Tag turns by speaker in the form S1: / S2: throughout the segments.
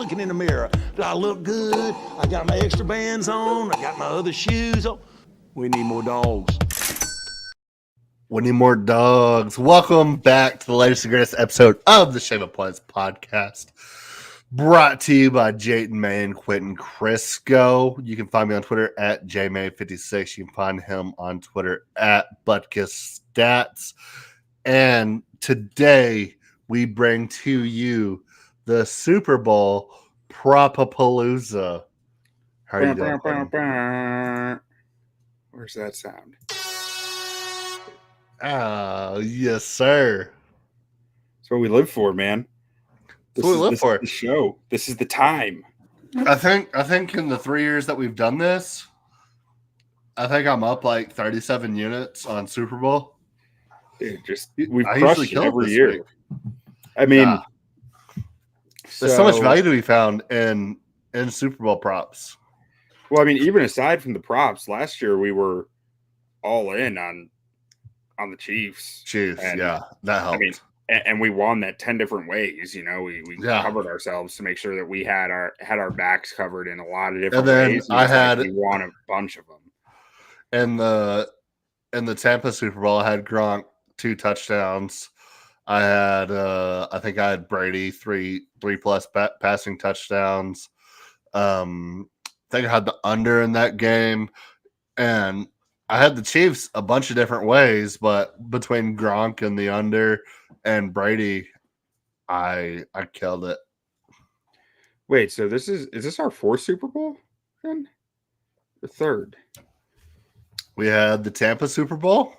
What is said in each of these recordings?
S1: looking in the mirror. Do I look good? I got my extra bands on. I got my other shoes on. We need more dogs.
S2: We need more dogs. Welcome back to the latest and greatest episode of the Shave Up Plus podcast. Brought to you by Jayton May and Quentin Crisco. You can find me on Twitter at jmay56. You can find him on Twitter at ButkusStats. And today we bring to you the Super Bowl Propapalooza. How are you doing?
S3: Where's that sound?
S2: Yes, sir.
S3: That's what we live for, man.
S2: That's what we live for.
S3: This is the show. This is the time.
S2: I think in the 3 years that we've done this, I think I'm up like 37 units on Super Bowl.
S3: Dude, we've
S2: I
S3: crushed
S2: usually
S3: it every year.
S2: Week.
S3: I mean,
S2: there's so much value to be found in Super Bowl props.
S3: Well, I mean, even aside from the props, last year we were all in on the Chiefs.
S2: And, yeah, that helped.
S3: I mean, and we won that 10 different ways. You know, we covered ourselves to make sure that we had our backs covered in a lot of different ways. And we won a bunch of them.
S2: And the Tampa Super Bowl, I had Gronk 2 touchdowns. I think I had Brady 3 plus passing touchdowns. I think I had the under in that game, and I had the Chiefs a bunch of different ways, but between Gronk and the under and Brady, I killed it.
S3: Wait, so is this our 4th Super Bowl then? The 3rd?
S2: We had the Tampa Super Bowl.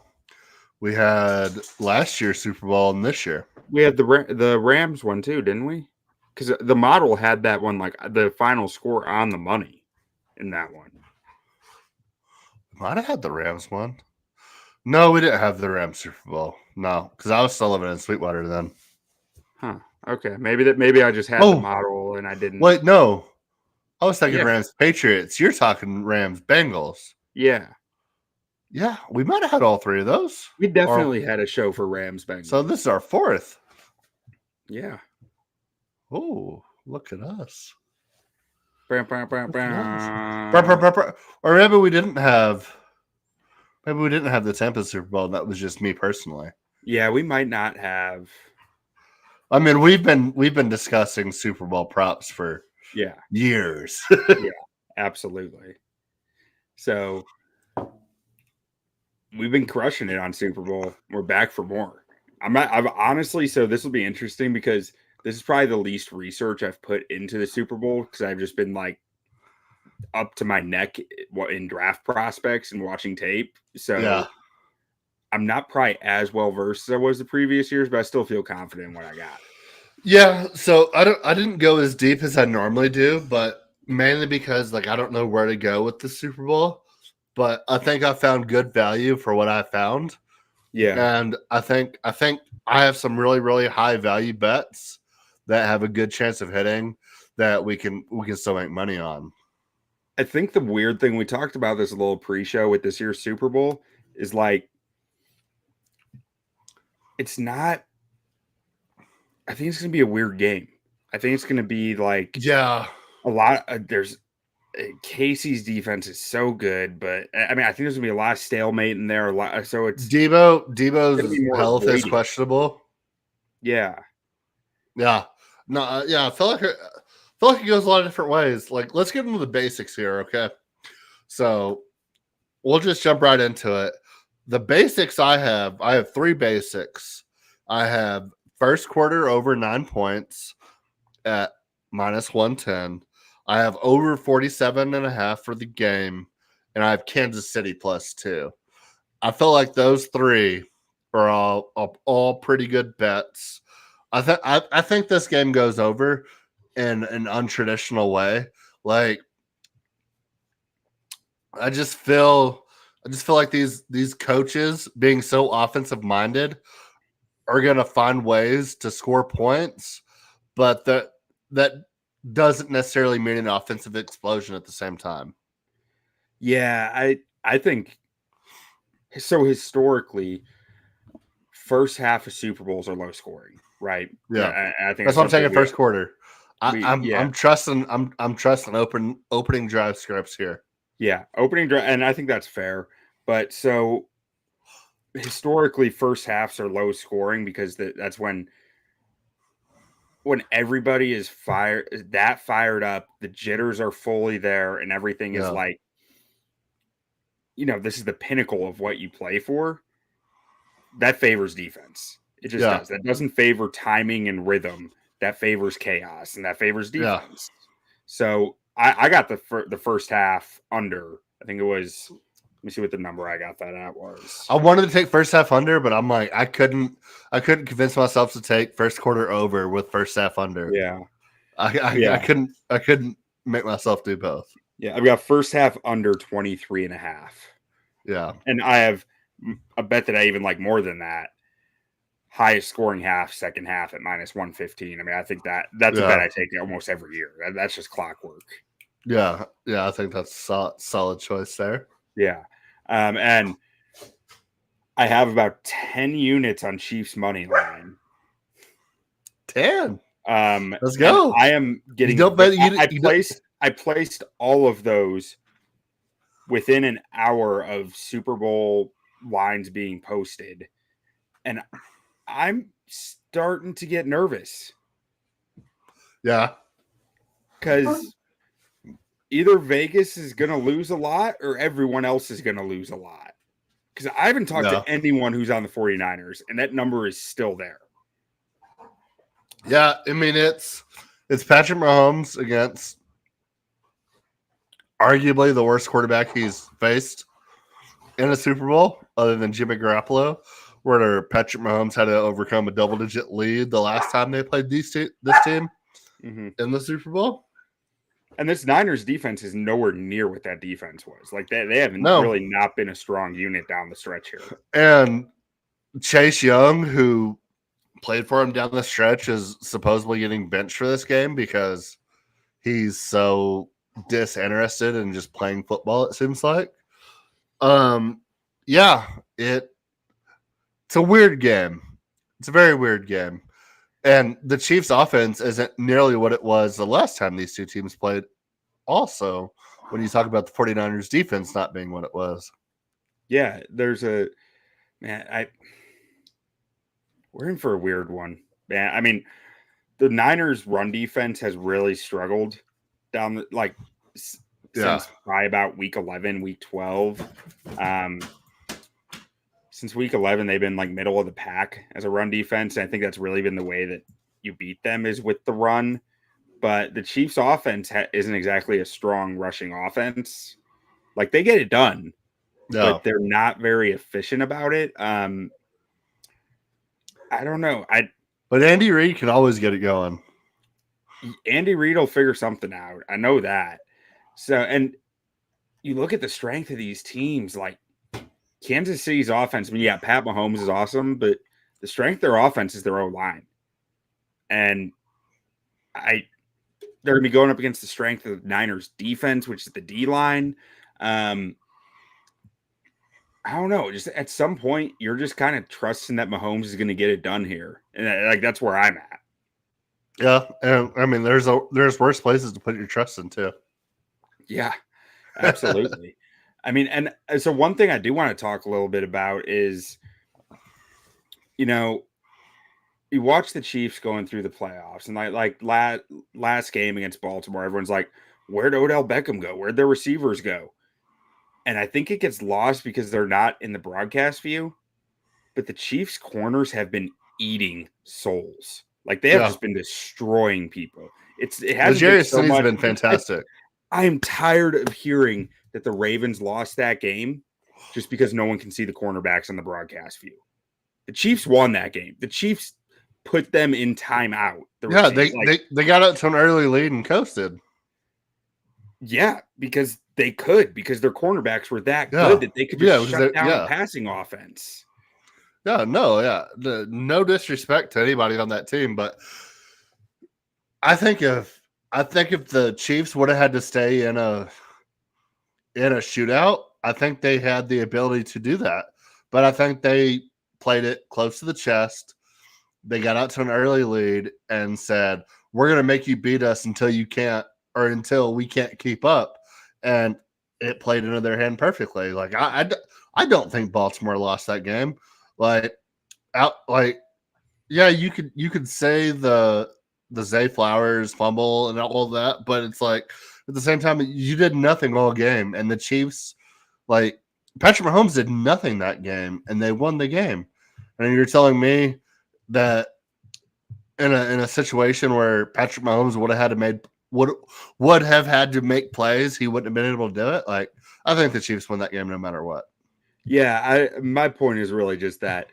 S2: We had last year's Super Bowl and this year.
S3: We had the Rams one too, didn't we? Because the model had that one, like the final score on the money in that one.
S2: Might have had the Rams one. No, we didn't have the Rams Super Bowl. No, because I was still living in Sweetwater then.
S3: Huh. Okay. Maybe I just had the model and I didn't.
S2: Wait, no. I was thinking Rams Patriots. You're talking Rams Bengals.
S3: Yeah.
S2: Yeah, we might have had all 3 of those.
S3: We definitely had a show for Rams Bengals.
S2: So this is our 4th.
S3: Yeah.
S2: Oh, look at us.
S3: Or
S2: maybe we didn't have the Tampa Super Bowl. That was just me personally.
S3: Yeah, we might not have.
S2: I mean, we've been discussing Super Bowl props for years.
S3: Yeah, absolutely. So we've been crushing it on Super Bowl. We're back for more. I've honestly, so this will be interesting because this is probably the least research I've put into the Super Bowl because I've just been like up to my neck in draft prospects and watching tape. So I'm not probably as well versed as I was the previous years, but I still feel confident in what I got.
S2: Yeah, so I didn't go as deep as I normally do, but mainly because like I don't know where to go with the Super Bowl. But I think I found good value for what I found.
S3: Yeah.
S2: And I think I have some really, really high value bets that have a good chance of hitting that we can still make money on.
S3: I think the weird thing, we talked about this a little pre-show with this year's Super Bowl, is like it's not. I think it's going to be a weird game. I think it's going to be like
S2: a
S3: lot. There's Casey's defense is so good, but I mean, I think there's going to be a lot of stalemate in there. So it's
S2: Debo's health is questionable.
S3: Yeah.
S2: Yeah. No. I feel like it goes a lot of different ways. Like, let's get into the basics here, okay? So we'll just jump right into it. The basics I have 3 basics. I have first quarter over 9 points at -110. I have over 47.5 for the game, and I have Kansas City +2. I feel like those 3 are all pretty good bets. I think this game goes over in an untraditional way. Like, I just feel like these coaches being so offensive minded are going to find ways to score points, but that doesn't necessarily mean an offensive explosion at the same time.
S3: Yeah, I think so. Historically, first half of Super Bowls are low scoring, right?
S2: Yeah,
S3: I think
S2: that's what I'm saying in first quarter. I'm trusting opening drive scripts here.
S3: Yeah, opening drive, and I think that's fair. But so historically, first halves are low scoring because that's when everybody is fired up, the jitters are fully there, and everything is like, this is the pinnacle of what you play for. That favors defense. It just does. That doesn't favor timing and rhythm. That favors chaos, and that favors defense. So I got the first half under. I think it was. Let me see what the number I got that at was.
S2: I wanted to take first half under, but I'm like, I couldn't convince myself to take first quarter over with first half under.
S3: Yeah.
S2: I couldn't make myself do both.
S3: Yeah. I've got first half under 23.5.
S2: Yeah.
S3: And I have a bet that I even like more than that. Highest scoring half, second half at -115. I mean, I think that's a bet I take almost every year. That's just clockwork.
S2: Yeah. Yeah. I think that's solid choice there.
S3: Yeah. And I have about 10 units on Chiefs money line.
S2: 10. Let's go.
S3: I am getting. I placed all of those within an hour of Super Bowl lines being posted, and I'm starting to get nervous.
S2: Yeah,
S3: because either Vegas is going to lose a lot or everyone else is going to lose a lot. Because I haven't talked to anyone who's on the 49ers, and that number is still there.
S2: Yeah, I mean, it's Patrick Mahomes against arguably the worst quarterback he's faced in a Super Bowl, other than Jimmy Garoppolo, where Patrick Mahomes had to overcome a double-digit lead the last time they played this team in the Super Bowl.
S3: And this Niners defense is nowhere near what that defense was. Like they haven't really not been a strong unit down the stretch here.
S2: And Chase Young, who played for him down the stretch, is supposedly getting benched for this game because he's so disinterested in just playing football, it seems like. Yeah, it's a weird game. It's a very weird game. And the Chiefs' offense isn't nearly what it was the last time these two teams played. Also, when you talk about the 49ers defense not being what it was.
S3: Yeah, we're in for a weird one. Man, I mean, the Niners' run defense has really struggled down since probably about week 11, week 12. Since week 11, they've been like middle of the pack as a run defense. And I think that's really been the way that you beat them is with the run. But the Chiefs' offense isn't exactly a strong rushing offense. Like they get it done, but they're not very efficient about it. I don't know.
S2: But Andy Reid can always get it going.
S3: Andy Reid will figure something out. I know that. So, and you look at the strength of these teams, like Kansas City's offense. I mean, yeah, Pat Mahomes is awesome, but the strength of their offense is their O-line. And they're going to be going up against the strength of the Niners defense, which is the D-line. I don't know. Just at some point, you're just kind of trusting that Mahomes is going to get it done here. And that's where I'm at.
S2: Yeah. And I mean, there's worse places to put your trust in too.
S3: Yeah, absolutely. I mean, and so one thing I do want to talk a little bit about is, you watch the Chiefs going through the playoffs, and like last game against Baltimore, everyone's like, where'd Odell Beckham go? Where'd their receivers go? And I think it gets lost because they're not in the broadcast view, but the Chiefs corners have been eating souls. Like they have just been destroying people. It hasn't been so much.
S2: Been fantastic.
S3: I am tired of hearing that the Ravens lost that game just because no one can see the cornerbacks on the broadcast view. The Chiefs won that game. The Chiefs put them in timeout.
S2: They got out to an early lead and coasted.
S3: Yeah, because they could, because their cornerbacks were that good that they could just shut down a passing offense.
S2: Yeah, no disrespect to anybody on that team, but I think if the Chiefs would have had to stay in a shootout, I think they had the ability to do that. But I think they played it close to the chest. They got out to an early lead and said, we're going to make you beat us until you can't, or until we can't keep up. And it played into their hand perfectly. Like, I don't think Baltimore lost that game. Like, yeah, you could say the Zay Flowers fumble and all of that, but it's like at the same time you did nothing all game, and the Chiefs, like Patrick Mahomes did nothing that game, and they won the game. And you're telling me that in a situation where Patrick Mahomes would have had to make plays, he wouldn't have been able to do it. Like, I think the Chiefs win that game no matter what.
S3: Yeah, my point is really just that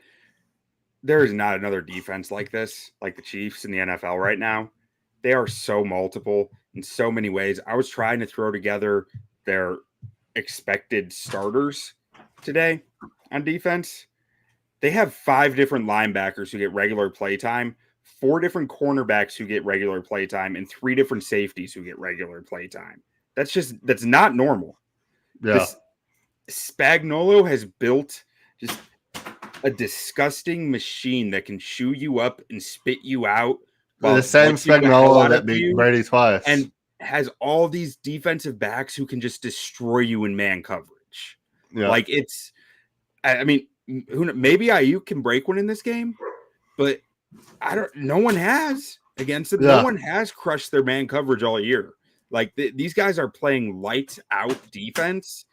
S3: there is not another defense like this, like the Chiefs in the NFL right now. They are so multiple in so many ways. I was trying to throw together their expected starters today on defense. They have 5 different linebackers who get regular play time, 4 different cornerbacks who get regular play time, and 3 different safeties who get regular play time. That's not normal.
S2: Yeah.
S3: Spagnuolo has built just a disgusting machine that can chew you up and spit you out.
S2: The same Spagnuolo that beat Brady twice.
S3: And has all these defensive backs who can just destroy you in man coverage. Yeah. Like, it's, I mean, maybe Ayuk can break one in this game, but no one has against it. Yeah. No one has crushed their man coverage all year. Like, these guys are playing lights out defense,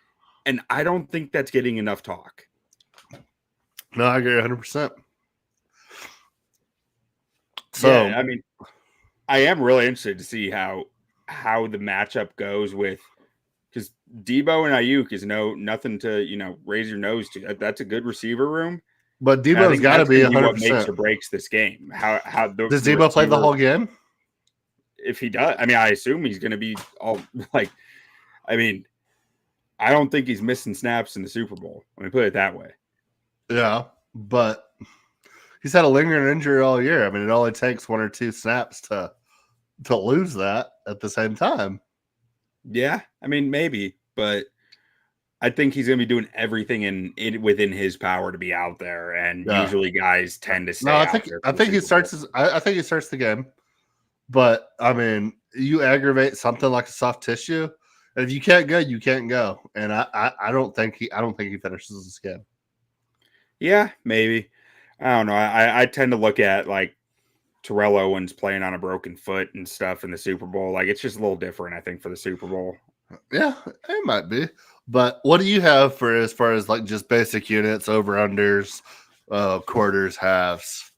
S3: and I don't think that's getting enough talk.
S2: No, I agree 100%.
S3: So, yeah, I mean, I am really interested to see how the matchup goes with, because Debo and Ayuk is nothing to raise your nose to. That's a good receiver room,
S2: but Debo's got to be 100%.
S3: What makes or breaks this game?
S2: Does Debo play the whole game?
S3: If he does, I mean, I assume he's going to be all like. I mean, I don't think he's missing snaps in the Super Bowl. Let me put it that way.
S2: Yeah, but he's had a lingering injury all year. I mean, it only takes 1 or 2 snaps to lose that at the same time.
S3: Yeah, I mean, maybe, but I think he's going to be doing everything within his power to be out there, and usually guys tend to stay out there.
S2: I think he starts the game, but I mean, you aggravate something like a soft tissue, and if you can't go, you can't go. And I don't think he finishes this game.
S3: Yeah, maybe. I don't know. I tend to look at like Terrell Owens playing on a broken foot and stuff in the Super Bowl. Like, it's just a little different, I think, for the Super Bowl.
S2: Yeah, it might be. But what do you have for as far as like just basic units, over unders, quarters, halves,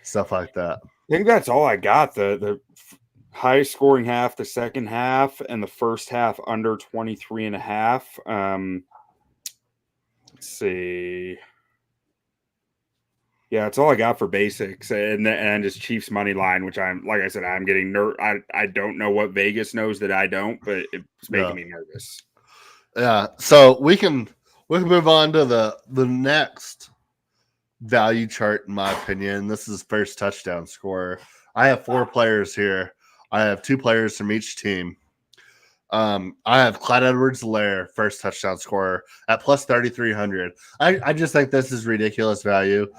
S2: stuff like that?
S3: I think that's all I got. The highest scoring half, the second half, and the first half under 23.5. Let's see. Yeah, that's all I got for basics, and just Chiefs money line, which I'm getting I don't know what Vegas knows that I don't, but it's making me nervous.
S2: Yeah, so we can move on to the next value chart, in my opinion. This is first touchdown scorer. I have 4 players here. I have 2 players from each team. I have Clyde Edwards-Helaire, first touchdown scorer, at plus 3,300. I just think this is ridiculous value.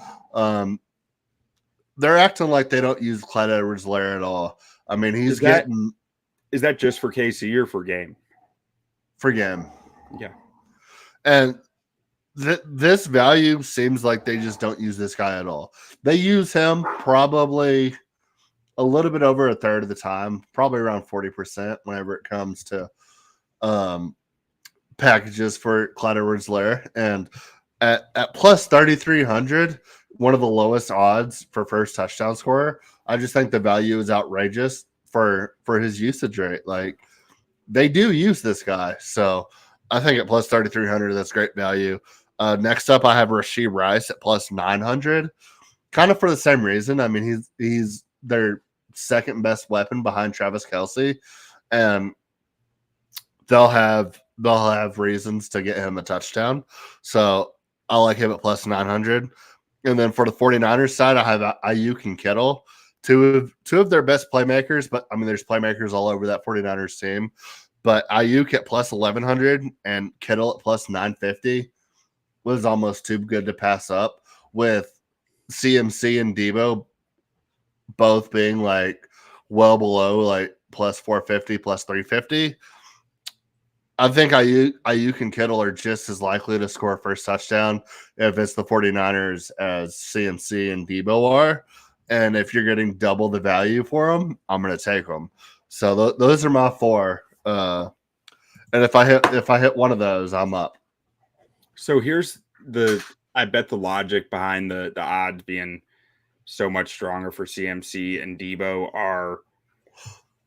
S2: They're acting like they don't use Clyde Edwards-Helaire at all. I mean, is
S3: that just for KC or for game?
S2: For game.
S3: Yeah.
S2: And this value seems like they just don't use this guy at all. They use him probably a little bit over a third of the time, probably around 40% whenever it comes to packages for Clyde Edwards-Helaire. And at plus 3,300, one of the lowest odds for first touchdown scorer, I just think the value is outrageous for his usage rate. Like, they do use this guy. So I think at plus 3,300, that's great value. Next up, I have Rashee Rice at plus 900, kind of for the same reason. I mean, he's their second best weapon behind Travis Kelce, and they'll have reasons to get him a touchdown. So I like him at plus 900. And then for the 49ers side, I have Ayuk and Kittle, two of their best playmakers, but I mean, there's playmakers all over that 49ers team. But Ayuk at plus 1,100 and Kittle at plus 950 was almost too good to pass up, with CMC and Debo both being like well below like plus 450, plus 350. I think Ayuk and Kittle are just as likely to score first touchdown if it's the 49ers as CMC and Debo are. And if you're getting double the value for them, I'm going to take them. So those are my 4. And if I hit one of those, I'm up.
S3: So here's I bet the logic behind the odds being so much stronger for CMC and Debo are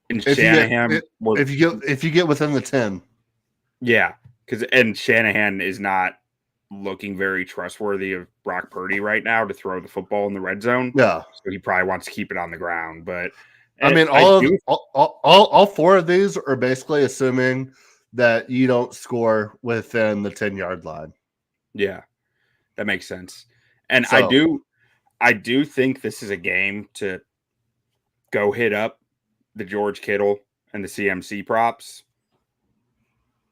S3: in Shanahan.
S2: If you get within the 10.
S3: Yeah, and Shanahan is not looking very trustworthy of Brock Purdy right now to throw the football in the red zone.
S2: Yeah,
S3: so he probably wants to keep it on the ground. But
S2: I mean, all 4 of these are basically assuming that you don't score within the 10-yard line.
S3: Yeah, that makes sense. And
S2: So,
S3: I do think this is a game to go hit up the George Kittle and the CMC props.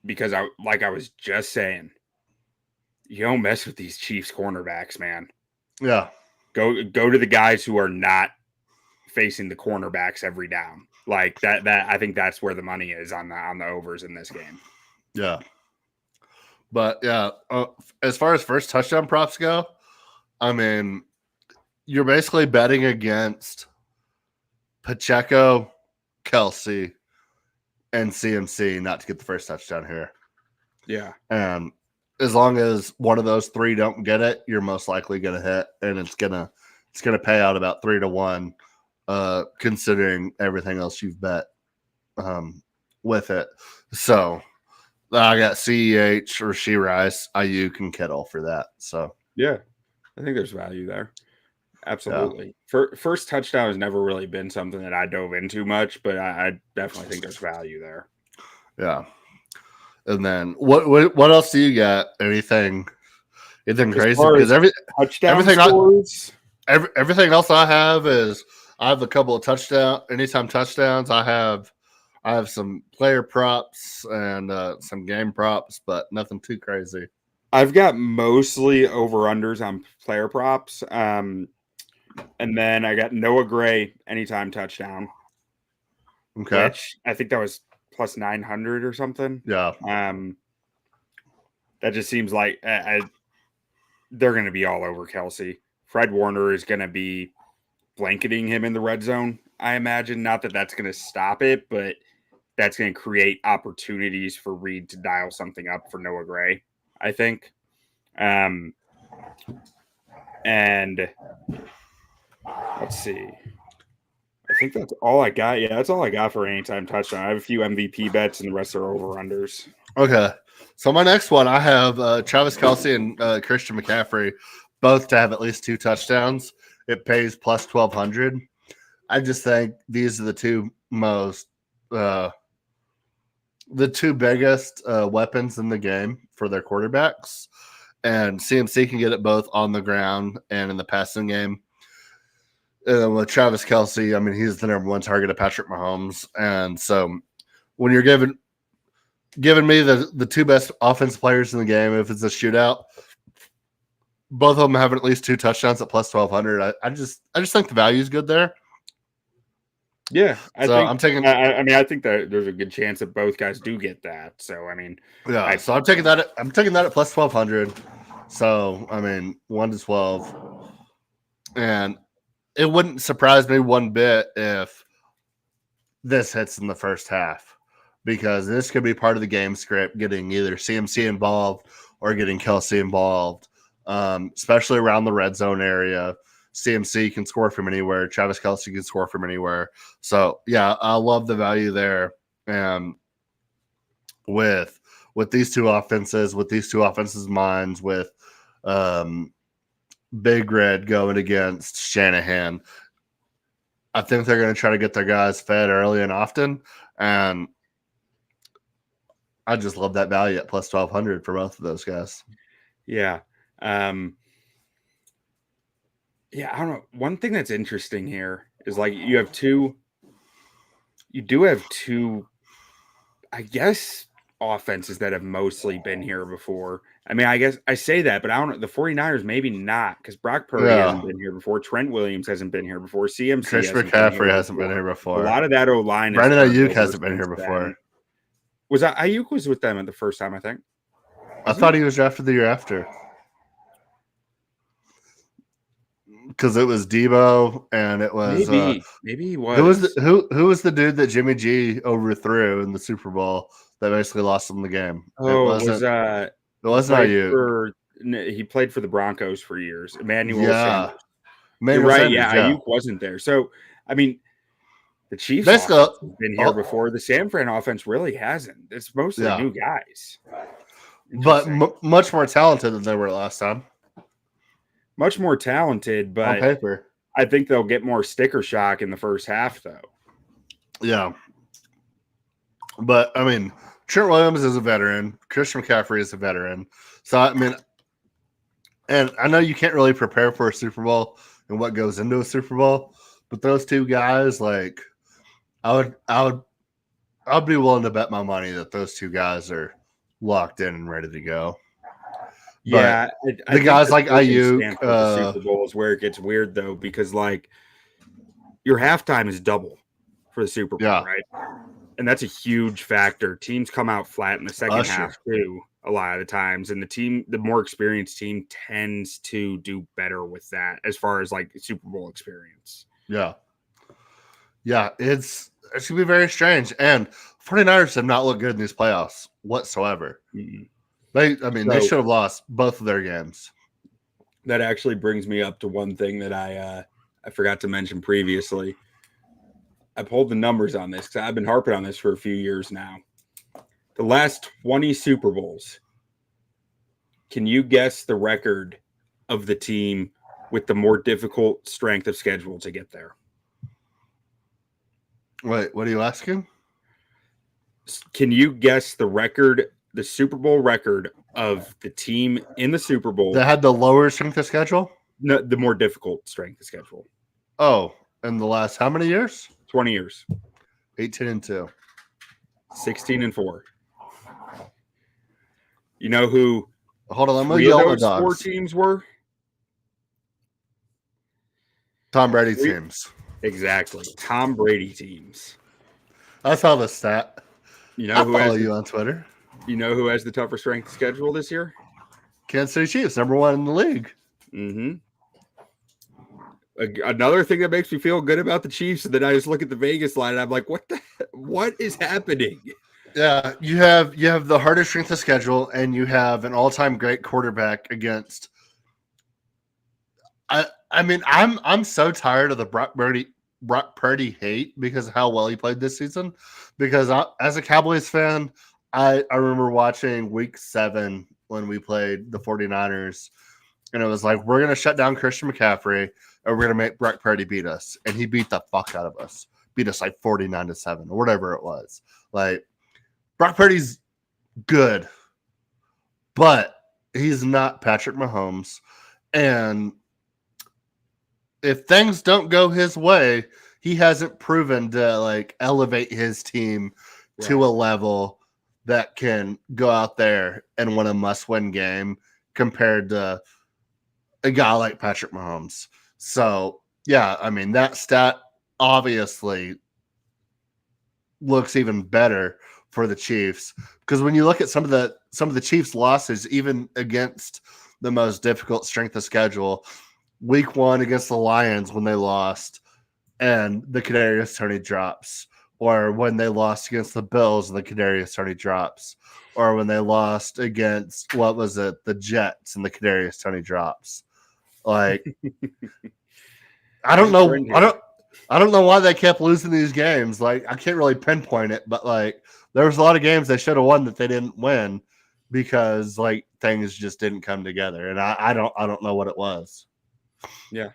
S3: Because I was just saying, you don't mess with these Chiefs cornerbacks, man.
S2: yeah.
S3: Go to the guys who are not facing the cornerbacks every down. Like that I think that's where the money is on the overs in this game.
S2: Yeah. But yeah, as far as first touchdown props go, I mean, you're basically betting against Pacheco, Kelsey, and CMC not to get the first touchdown here.
S3: Yeah.
S2: And as long as one of those 3 don't get it, you're most likely going to hit, and it's gonna pay out about 3-1, considering everything else you've bet with it. So I got CEH, Rashee Rice, Ayuk, and Kittle for that. So
S3: yeah, I think there's value there. Absolutely. Yeah. First touchdown has never really been something that I dove into much, but I definitely think there's value there.
S2: Yeah. And then what else do you got? Anything crazy? Because everything else I have is I have a couple of anytime touchdowns. I have some player props and some game props, but nothing too crazy.
S3: I've got mostly over-unders on player props. And then I got Noah Gray anytime touchdown.
S2: Okay.
S3: Which I think that was plus 900 or something.
S2: Yeah.
S3: That just seems like they're going to be all over Kelsey. Fred Warner is going to be blanketing him in the red zone, I imagine. Not that that's going to stop it, but that's going to create opportunities for Reed to dial something up for Noah Gray, I think. And let's see. I think that's all I got. Yeah, that's all I got for anytime touchdown. I have a few MVP bets, and the rest are over-unders.
S2: Okay. So my next one, I have Travis Kelce and Christian McCaffrey, both to have at least 2 touchdowns. It pays plus 1,200. I just think these are the 2 most the 2 biggest weapons in the game for their quarterbacks. And CMC can get it both on the ground and in the passing game. With Travis Kelce, I mean, he's the number 1 target of Patrick Mahomes. And so when you're giving me the 2 best offensive players in the game, if it's a shootout, both of them having at least 2 touchdowns at plus 1,200. I just think the value is good there.
S3: Yeah,
S2: I think
S3: that there's a good chance that both guys do get that. So I mean,
S2: yeah. So I'm taking that at plus 1,200. So I mean, 1 to 12, and it wouldn't surprise me one bit if this hits in the first half, because this could be part of the game script, getting either CMC involved or getting Kelsey involved, especially around the red zone area. CMC can score from anywhere. Travis Kelce can score from anywhere. So, yeah, I love the value there. And with these 2 offenses, minds, with Big Red going against Shanahan, I think they're going to try to get their guys fed early and often. And I just love that value at plus 1,200 for both of those guys.
S3: Yeah. Yeah, I don't know. One thing that's interesting here is like you do have two, I guess, offenses that have mostly been here before. I mean, I guess I say that, but I don't know. The 49ers, maybe not, because Brock Purdy hasn't been here before. Trent Williams hasn't been here before. CMC
S2: Christian
S3: hasn't been
S2: McCaffrey
S3: here
S2: hasn't
S3: before.
S2: been here
S3: A
S2: before.
S3: lot of that O-line is
S2: Brandon
S3: turned
S2: Ayuk
S3: over
S2: hasn't been here
S3: since
S2: before.
S3: then. Was Ayuk was with them at the first time, I think.
S2: I thought he was drafted the year after. Because it was Debo and it was
S3: Maybe he was.
S2: Who was the dude that Jimmy G overthrew in the Super Bowl that basically lost him the game?
S3: Oh,
S2: it wasn't Ayuk.
S3: He played for the Broncos for years. Emmanuel
S2: Yeah.
S3: Sanders.
S2: Emmanuel
S3: You're right.
S2: Sanders,
S3: Yeah, Ayuk wasn't there. So, I mean, the Chiefs
S2: Basically,
S3: offense has been here before. The San Fran offense really hasn't. It's mostly new guys.
S2: But much more talented than they were last time.
S3: Much more talented, but
S2: on paper.
S3: I think they'll get more sticker shock in the first half, though.
S2: Yeah. But, I mean, Trent Williams is a veteran. Christian McCaffrey is a veteran. So, I mean, and I know you can't really prepare for a Super Bowl and what goes into a Super Bowl, but those two guys, like, I would be willing to bet my money that those two guys are locked in and ready to go.
S3: Yeah,
S2: the guys like Ayuk,
S3: the Super Bowl is where it gets weird though, because like your halftime is double for the Super Bowl, right? And that's a huge factor. Teams come out flat in the second half too, a lot of the times, and the more experienced team tends to do better with that as far as like Super Bowl experience.
S2: Yeah, it's gonna be very strange. And 49ers have not looked good in these playoffs whatsoever.
S3: Mm-hmm.
S2: They should have lost both of their games.
S3: That actually brings me up to one thing that I forgot to mention previously. I pulled the numbers on this because I've been harping on this for a few years now. The last 20 Super Bowls. Can you guess the record of the team with the more difficult strength of schedule to get there?
S2: Wait, what are you asking?
S3: Can you guess the record, the Super Bowl record of the team in the Super Bowl
S2: that had the lower strength of schedule?
S3: No, the more difficult strength of schedule.
S2: Oh, in the last how many years?
S3: 20 years.
S2: 18-2.
S3: 16-4. You know who?
S2: Hold on, I'm gonna yell at dogs.
S3: 4 teams were
S2: Tom Brady teams.
S3: Exactly, Tom Brady teams.
S2: I saw the stat.
S3: You know who
S2: follow you on Twitter.
S3: You know who has the tougher strength schedule this year?
S2: Kansas City Chiefs, number 1 in the league.
S3: Mm-hmm. Another thing that makes me feel good about the Chiefs, and then I just look at the Vegas line and I'm like, what is happening?
S2: Yeah, you have the hardest strength of schedule, and you have an all-time great quarterback against. I mean, I'm so tired of the Brock Purdy hate because of how well he played this season. Because as a Cowboys fan, I remember watching Week 7 when we played the 49ers, and it was like, we're gonna shut down Christian McCaffrey, and we're gonna make Brock Purdy beat us, and he beat the fuck out of us, beat us like 49-7 or whatever it was. Like, Brock Purdy's good, but he's not Patrick Mahomes. And if things don't go his way, he hasn't proven to like elevate his team to a level that can go out there and win a must-win game compared to a guy like Patrick Mahomes. So, yeah, I mean, that stat obviously looks even better for the Chiefs, because when you look at some of the Chiefs' losses, even against the most difficult strength of schedule, Week 1 against the Lions when they lost and the Kadarius Toney drops, or when they lost against the Bills and the Kadarius Toney drops, or when they lost against the Jets and the Kadarius Toney drops. Like, I don't know why they kept losing these games. Like, I can't really pinpoint it, but like, there was a lot of games they should have won that they didn't win because like things just didn't come together, and I don't know what it was.
S3: Yeah,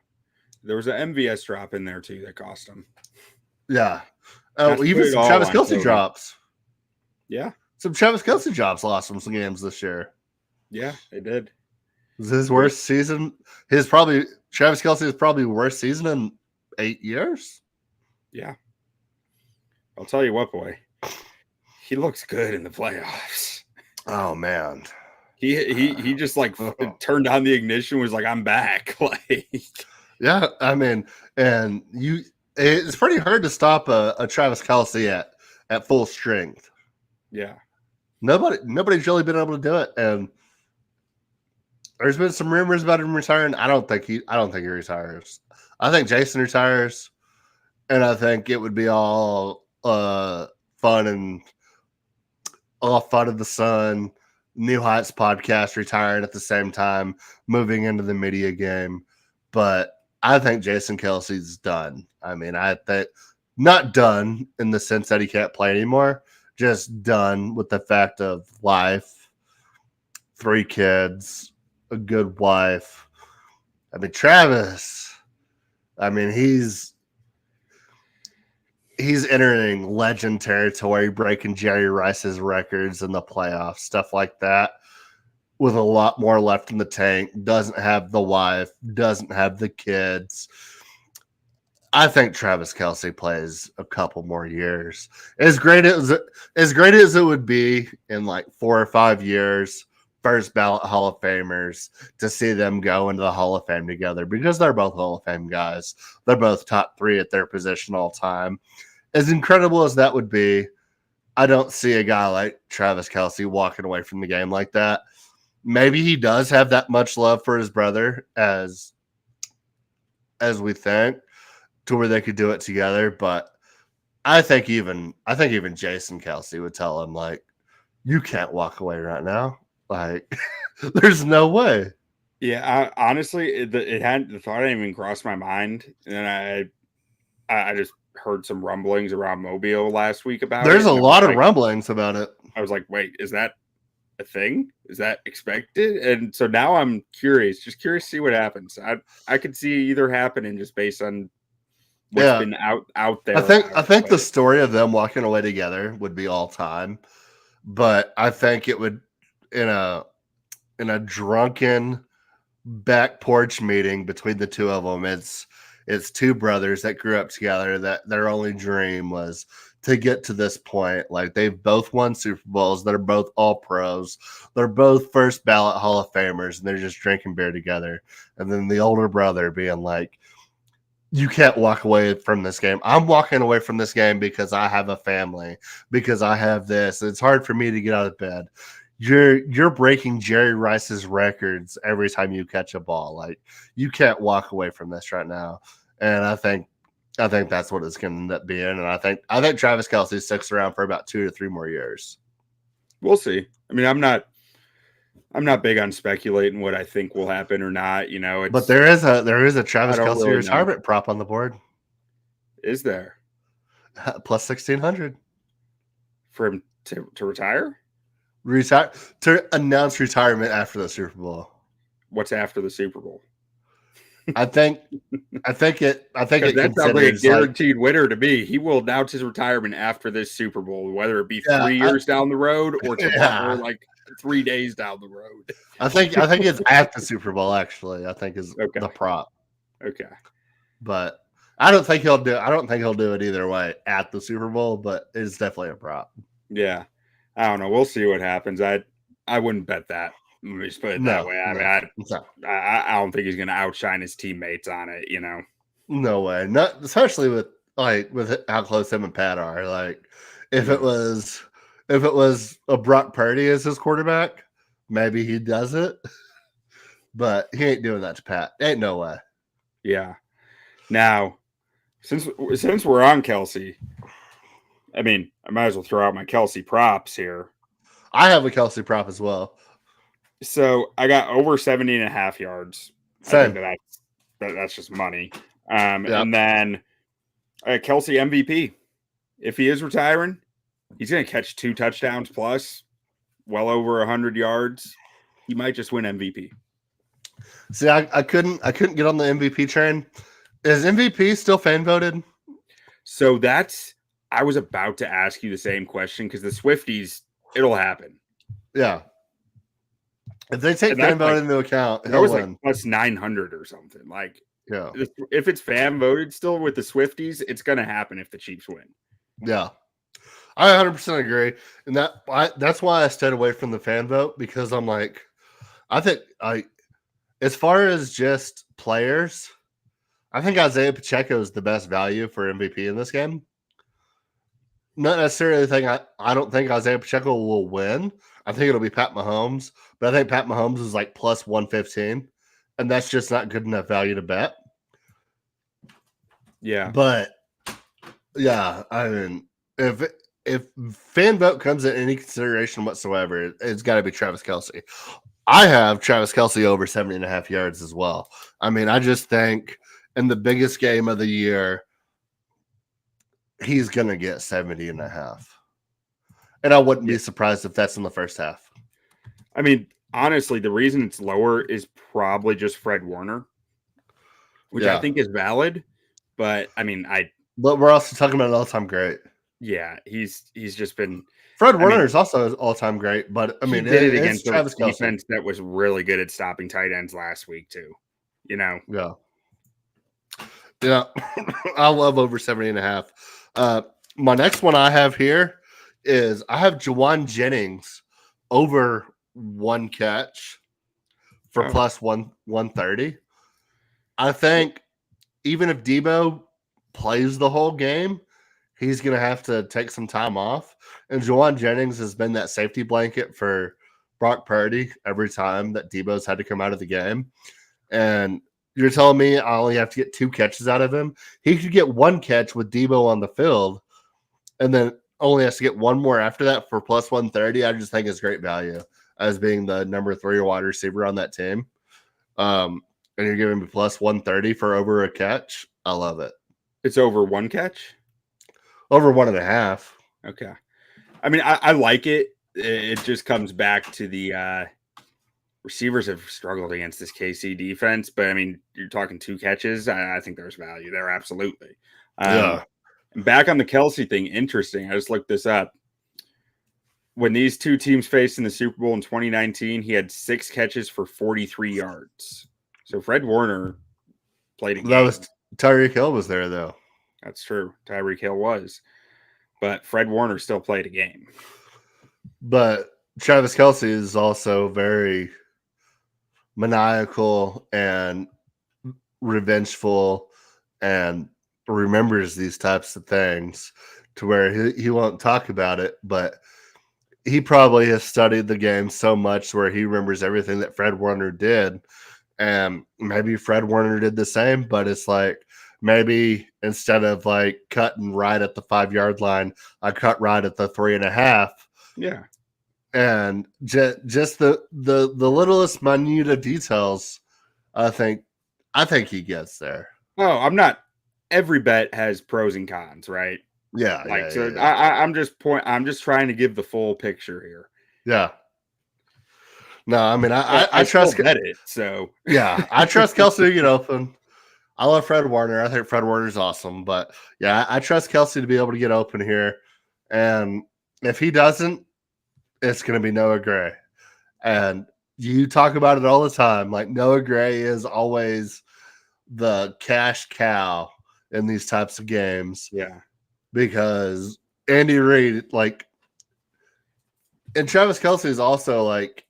S3: there was an MVS drop in there too that cost them.
S2: Yeah, even some Travis Kelce drops.
S3: Yeah,
S2: some Travis Kelce drops lost them some games this year.
S3: Yeah, they did.
S2: It was his worst season. Travis Kelce's probably worst season in 8 years.
S3: Yeah, I'll tell you what, boy. he looks good in the playoffs.
S2: Oh man.
S3: He just like turned on the ignition, was like, I'm back. Like,
S2: yeah, I mean, and it's pretty hard to stop a Travis Kelce at full strength.
S3: yeah.
S2: Nobody's really been able to do it. And there's been some rumors about him retiring. I don't think he retires. I think Jason retires, and I think it would be all fun in the sun. New Heights podcast retiring at the same time, moving into the media game. But I think Jason Kelce's done. I mean, I think not done in the sense that he can't play anymore, just done with the fact of life, 3 kids, a good wife. I mean, Travis, I mean, he's entering legend territory, breaking Jerry Rice's records in the playoffs, stuff like that, with a lot more left in the tank. Doesn't have the wife, doesn't have the kids. I think Travis Kelce plays a couple more years. As great as it would be in like 4 or 5 years, first ballot Hall of Famers, to see them go into the Hall of Fame together, because they're both Hall of Fame guys. They're both top 3 at their position all time. As incredible as that would be, I don't see a guy like Travis Kelce walking away from the game like that. Maybe he does have that much love for his brother as we think, to where they could do it together. But I think even Jason Kelce would tell him, like, you can't walk away right now. Like, there's no way.
S3: Yeah, honestly, the thought hadn't even crossed my mind, and then I just heard some rumblings around Mobile last week about
S2: There's
S3: it.
S2: a lot of rumblings about it.
S3: I was like, wait, is that a thing? Is that expected? And so now I'm curious to see what happens. I could see either happening just based on what's been out there.
S2: I think the story of them walking away together would be all time, but I think it would in a drunken back porch meeting between the two of them. It's 2 brothers that grew up together, that their only dream was to get to this point. Like, they've both won Super Bowls. They're both all pros. They're both first ballot Hall of Famers, and they're just drinking beer together. And then the older brother being like, you can't walk away from this game. I'm walking away from this game because I have a family, because I have this. It's hard for me to get out of bed. You're breaking Jerry Rice's records every time you catch a ball. Like, you can't walk away from this right now. And I think that's what it's going to end up being. And I think Travis Kelce sticks around for about 2 to 3 more years.
S3: We'll see. I mean, I'm not big on speculating what I think will happen or not. You know,
S2: but there is a Travis Kelce really retirement prop on the board.
S3: Is there?
S2: Plus 1,600
S3: for him to retire?
S2: To announce retirement after the Super Bowl.
S3: What's after the Super Bowl?
S2: I think it
S3: that sounds like a guaranteed winner to me. He will announce his retirement after this Super Bowl, whether it be 3 years down the road or like 3 days down the road.
S2: I think it's at the Super Bowl, actually. I think is the prop.
S3: Okay.
S2: But I don't think he'll do it either way at the Super Bowl, but it's definitely a prop.
S3: Yeah. I don't know. We'll see what happens. I wouldn't bet that. Let me just put it that way. I don't think he's going to outshine his teammates on it, you know.
S2: No way. Not especially with how close him and Pat are. Like, if it was a Brock Purdy as his quarterback, maybe he does it. But he ain't doing that to Pat. Ain't no way.
S3: Yeah. Now, since we're on Kelce, I mean, I might as well throw out my Kelce props here.
S2: I have a Kelce prop as well.
S3: So I got over 70.5 yards.
S2: Same.
S3: I think that's just money. And then Kelce MVP. If he is retiring, he's going to catch 2 touchdowns plus, well over 100 yards. He might just win MVP.
S2: See, I couldn't get on the MVP train. Is MVP still fan voted?
S3: So I was about to ask you the same question, because the Swifties, it'll happen.
S2: Yeah. If they take fan vote into account,
S3: that was win. Like plus 900 or something. Like,
S2: yeah.
S3: If it's fan voted still with the Swifties, it's going to happen if the Chiefs win.
S2: Yeah. I 100% agree, and that's why I stayed away from the fan vote because I'm like, I think as far as just players, I think Isaiah Pacheco is the best value for MVP in this game. Not necessarily I don't think Isaiah Pacheco will win. I think it'll be Pat Mahomes, but I think Pat Mahomes is like plus 115, and that's just not good enough value to bet.
S3: Yeah.
S2: But yeah, I mean, if fan vote comes in any consideration whatsoever, it's got to be Travis Kelce. I have Travis Kelce over 70.5 yards as well. I mean, I just think in the biggest game of the year, he's going to get 70.5. And I wouldn't be surprised if that's in the first half.
S3: I mean, honestly, the reason it's lower is probably just Fred Warner, which I think is valid. But I mean,
S2: But we're also talking about an all-time great.
S3: Yeah, he's just been.
S2: Fred Warner is also an all-time great, but I mean,
S3: he did it against
S2: Travis
S3: a defense that was really good at stopping tight ends last week too. You know.
S2: Yeah. I love over 70.5. My next one I have here is I have Juwan Jennings over 1 catch for plus 130. I think even if Debo plays the whole game, he's going to have to take some time off. And Juwan Jennings has been that safety blanket for Brock Purdy every time that Debo's had to come out of the game. And you're telling me I only have to get 2 catches out of him? He could get 1 catch with Debo on the field and then only has to get 1 more after that for plus 130. I just think it's great value as being the number 3 wide receiver on that team. And you're giving me plus 130 for over a catch. I love it.
S3: It's over 1 catch?
S2: Over 1.5.
S3: Okay. I mean, I like it. It just comes back to the receivers have struggled against this KC defense, but I mean, you're talking 2 catches. I think there's value there. Absolutely. Back on the Kelce thing. Interesting. I just looked this up. When these two teams faced in the Super Bowl in 2019, he had 6 catches for 43 yards. So Fred Warner played a game.
S2: That was Tyreek Hill was there though.
S3: That's true. Tyreek Hill was, but Fred Warner still played a game.
S2: But Travis Kelce is also very maniacal and revengeful and remembers these types of things to where he won't talk about it, but he probably has studied the game so much where he remembers everything that Fred Warner did. And maybe Fred Warner did the same, but it's like maybe instead of like cutting right at the 5-yard line, I cut right at the 3.5.
S3: Yeah.
S2: And just the littlest minute of details, I think he gets there.
S3: Oh, I'm not. Every bet has pros and cons, right?
S2: Yeah.
S3: I'm just trying to give the full picture here.
S2: Yeah. No, I mean I trust
S3: it. So
S2: yeah, I trust Kelce to get open. I love Fred Warner. I think Fred Warner's awesome, but yeah, I trust Kelce to be able to get open here. And if he doesn't, it's going to be Noah Gray. And you talk about it all the time. Like Noah Gray is always the cash cow in these types of games.
S3: Yeah.
S2: Because Andy Reid, and Travis Kelce is also like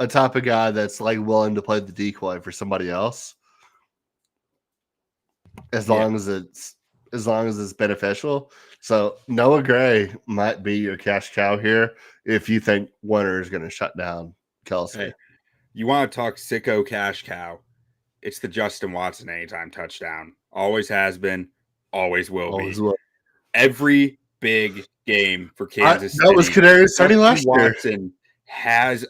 S2: a type of guy that's like willing to play the decoy for somebody else. As long as it's beneficial. So Noah Gray might be your cash cow here if you think Warner is going to shut down Kelce.
S3: Hey, you want to talk sicko cash cow? It's the Justin Watson anytime touchdown. Always has been, always will be. Every big game for Kansas City.
S2: That was Kadarius Toney last year.
S3: Watson has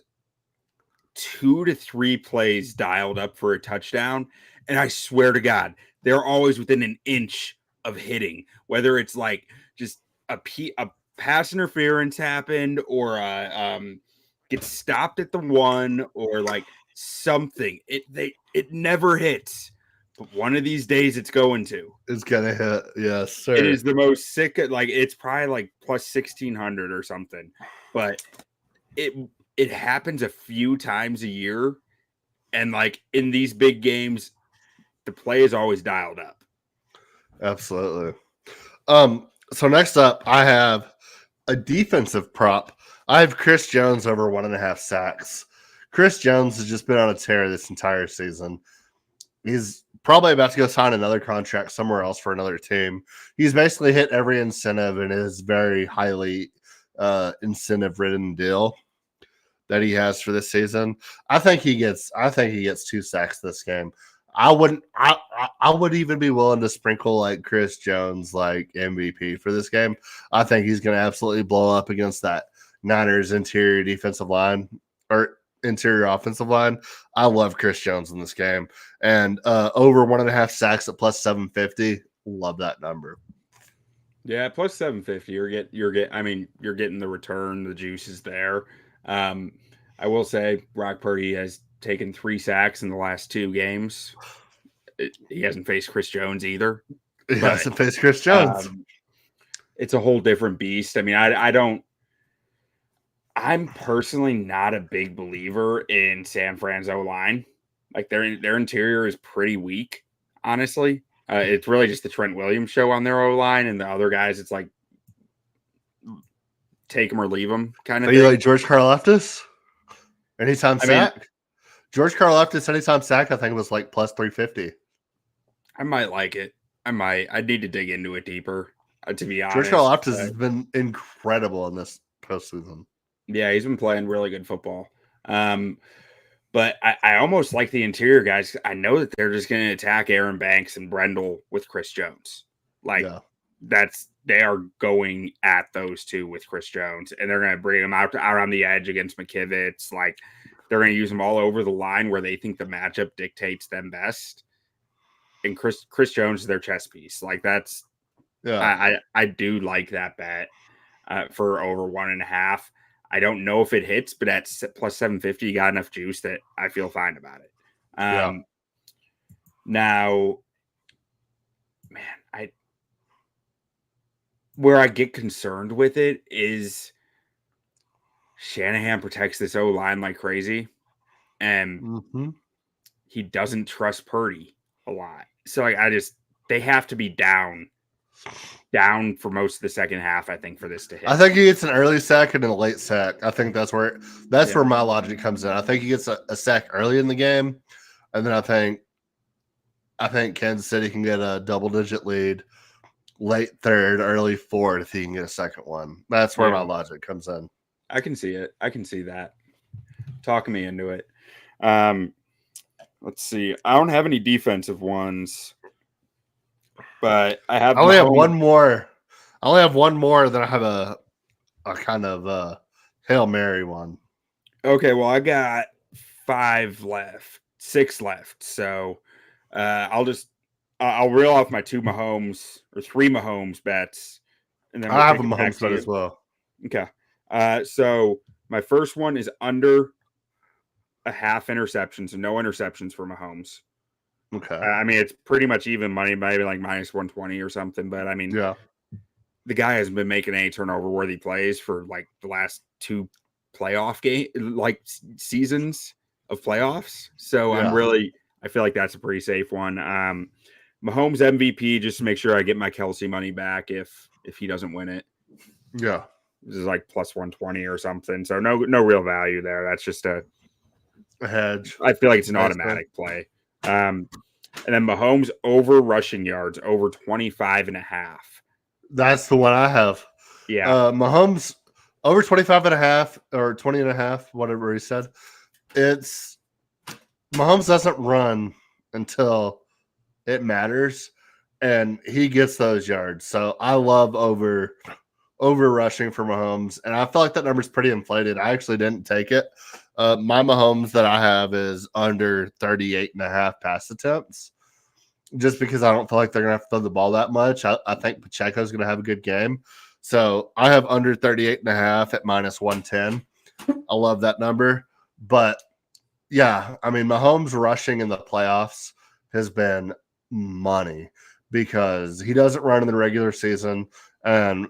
S3: 2 to 3 plays dialed up for a touchdown, and I swear to God, they're always within an inch of hitting, whether it's like just a pass interference happened or gets stopped at the 1 or like something. It never hits. But one of these days it's going to.
S2: It's gonna hit. Yes, sir.
S3: It is the most sick. Like it's probably like plus 1,600 or something. But it happens a few times a year, and like in these big games, the play is always dialed up.
S2: Absolutely. So next up, I have a defensive prop. I have Chris Jones over 1.5 sacks. Chris Jones has just been on a tear this entire season. He's probably about to go sign another contract somewhere else for another team. He's basically hit every incentive in his very highly incentive-ridden deal that he has for this season. I think he gets 2 sacks this game. I would even be willing to sprinkle like Chris Jones like MVP for this game. I think he's going to absolutely blow up against that Niners interior defensive line or interior offensive line. I love Chris Jones in this game, and over 1.5 sacks at plus 750. Love that number.
S3: Yeah, plus 750. You're getting the return. The juice is there. I will say Brock Purdy has taken 3 sacks in the last 2 games. He hasn't faced Chris Jones either.
S2: He hasn't faced Chris Jones.
S3: It's a whole different beast. I mean, I'm personally not a big believer in San Fran's O-line. Like their interior is pretty weak, honestly. It's really just the Trent Williams show on their O-line, and the other guys, it's like take them or leave them kind of
S2: Are
S3: thing.
S2: you like George Karlaftis? Anytime sack? George Karlaftis anytime sack, I think it was like plus 350.
S3: I might like it. I need to dig into it deeper, to be honest.
S2: George Karlaftis has been incredible in this postseason.
S3: Yeah, he's been playing really good football. But I almost like the interior guys. I know that they're just going to attack Aaron Banks and Brendel with Chris Jones. They are going at those two with Chris Jones, and they're going to bring them out on the edge against McKivitz. Like they're going to use them all over the line where they think the matchup dictates them best. And Chris Jones is their chess piece. Like that's, I do like that bet for over 1.5. I don't know if it hits, but at plus 750, you got enough juice that I feel fine about it. Now, man, where I get concerned with it is Shanahan protects this O-line like crazy, and he doesn't trust Purdy a lot. So they have to be down for most of the second half, I think, for this to hit.
S2: I think he gets an early sack and a late sack. I think that's where my logic comes in. I think he gets a sack early in the game, and then I think Kansas City can get a double-digit lead, late third, early fourth. He can get a second one. That's where my logic comes in.
S3: I can see it. I can see that. Talking me into it. Let's see. I don't have any defensive ones. But I only have one more. I only have one more. Then I have a kind of Hail Mary one. Okay, well, I got 6 left. So I'll reel off my 2 Mahomes or 3 Mahomes bets, and then
S2: I have a Mahomes bet as well.
S3: Okay. So my first one is under a half interception, so no interceptions for Mahomes.
S2: Okay.
S3: I mean, it's pretty much even money, maybe like minus 120 or something. But I mean, the guy hasn't been making any turnover-worthy plays for like the last 2 playoff seasons of playoffs. So I feel like that's a pretty safe one. Mahomes MVP, just to make sure I get my Kelsey money back if he doesn't win it.
S2: Yeah,
S3: this is like plus 120 or something. So no real value there. That's just a
S2: hedge.
S3: I feel like it's an automatic play. And then Mahomes over rushing yards over 25.5.
S2: That's the one I have.
S3: Yeah.
S2: Mahomes over 25.5 or 20.5, whatever he said. It's Mahomes doesn't run until it matters, and he gets those yards. So I love over rushing for Mahomes, and I feel like that number is pretty inflated. I actually didn't take it. My Mahomes that I have is under 38.5 pass attempts, just because I don't feel like they're going to have to throw the ball that much. I think Pacheco's going to have a good game. So I have under 38.5 at minus 110. I love that number. But, yeah, I mean, Mahomes rushing in the playoffs has been money because he doesn't run in the regular season. And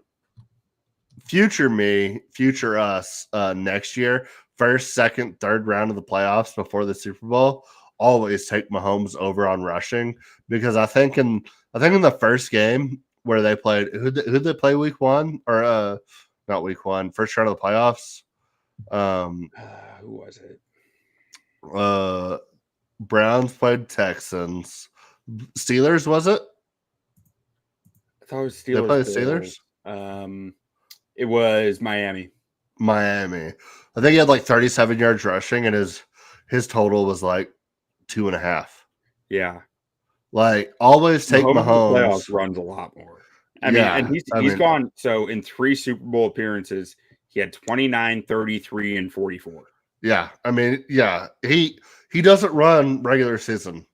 S2: future us next year, first, second, third round of the playoffs before the Super Bowl, always take Mahomes over on rushing, because I think in the first game where they played. Who'd they play week one or not week one? First round of the playoffs.
S3: Who was it?
S2: Browns played Texans. Steelers, was it?
S3: I thought it was
S2: They played the
S3: Steelers.
S2: Steelers.
S3: It was Miami.
S2: Miami. I think he had like 37 yards rushing, and his total was like 2.5.
S3: Yeah.
S2: Like always take
S3: Mahomes in the
S2: Mahomes.
S3: playoffs runs a lot more. I mean, and he's gone. So in 3 Super Bowl appearances, he had 29, 33, and 44.
S2: Yeah, I mean, yeah, he doesn't run regular season,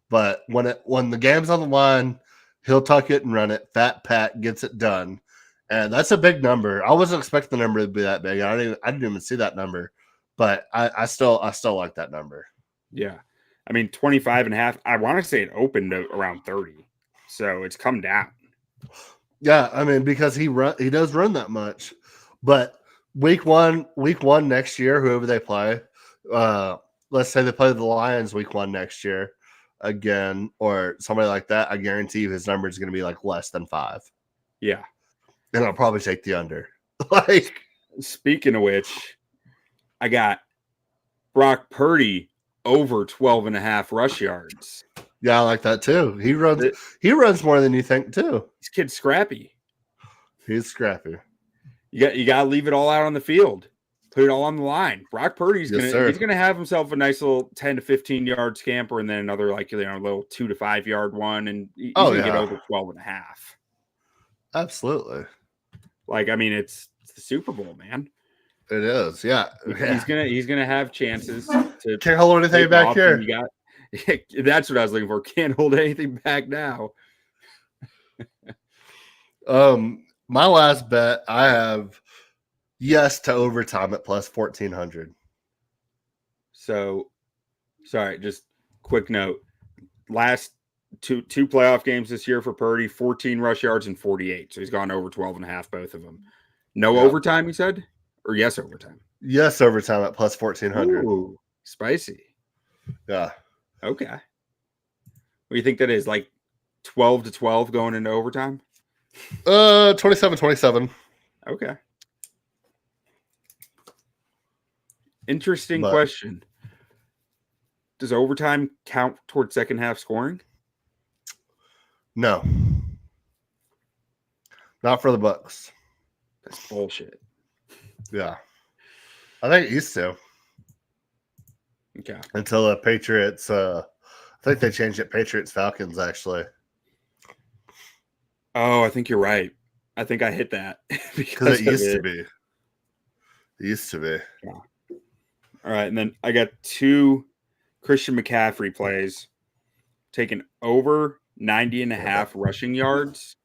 S2: but when the game's on the line, he'll tuck it and run it. Fat Pat gets it done, and that's a big number. I wasn't expecting the number to be that big. I didn't even see that number, but I still like that number.
S3: Yeah, I mean 25.5. I want to say it opened around 30, so it's come down.
S2: Yeah, I mean because he does run that much, but week one next year, whoever they play, let's say they play the Lions week one next year again, or somebody like that, I guarantee you his number is going to be like less than 5.
S3: Yeah,
S2: and I'll probably take the under. Like,
S3: speaking of which, I got Brock Purdy over 12.5 rush yards.
S2: Yeah, I like that too. He runs more than you think too.
S3: This kid's scrappy.
S2: He's scrappy.
S3: You got to leave it all out on the field. Put it all on the line. Brock Purdy's
S2: Yes,
S3: he's gonna have himself a nice little 10 to 15 yard scamper, and then another little 2 to 5 yard one, and he's gonna get over 12.5.
S2: Absolutely.
S3: Like, I mean, it's the Super Bowl, man.
S2: It is, yeah.
S3: He's gonna have chances to
S2: can't hold anything back here.
S3: That's what I was looking for. Can't hold anything back now.
S2: My last bet, I have yes to overtime at plus 1,400.
S3: So, sorry, just quick note. Last two playoff games this year for Purdy, 14 rush yards and 48. So he's gone over 12.5, both of them. No overtime, you said? Or yes overtime?
S2: Yes overtime at plus 1,400.
S3: Ooh, spicy.
S2: Yeah.
S3: Okay. What do you think that is? Like 12-12 going into overtime?
S2: 27-27.
S3: Okay. Interesting question. Does overtime count towards second half scoring?
S2: No. Not for the Bucks.
S3: That's bullshit.
S2: Yeah. I think it used to.
S3: Okay.
S2: Until the Patriots, I think they changed it. Patriots Falcons, actually.
S3: Oh, I think you're right. I think I hit that
S2: because it used to be. It used to be.
S3: Yeah. All right, and then I got 2 Christian McCaffrey plays, taking over 90.5 rushing yards.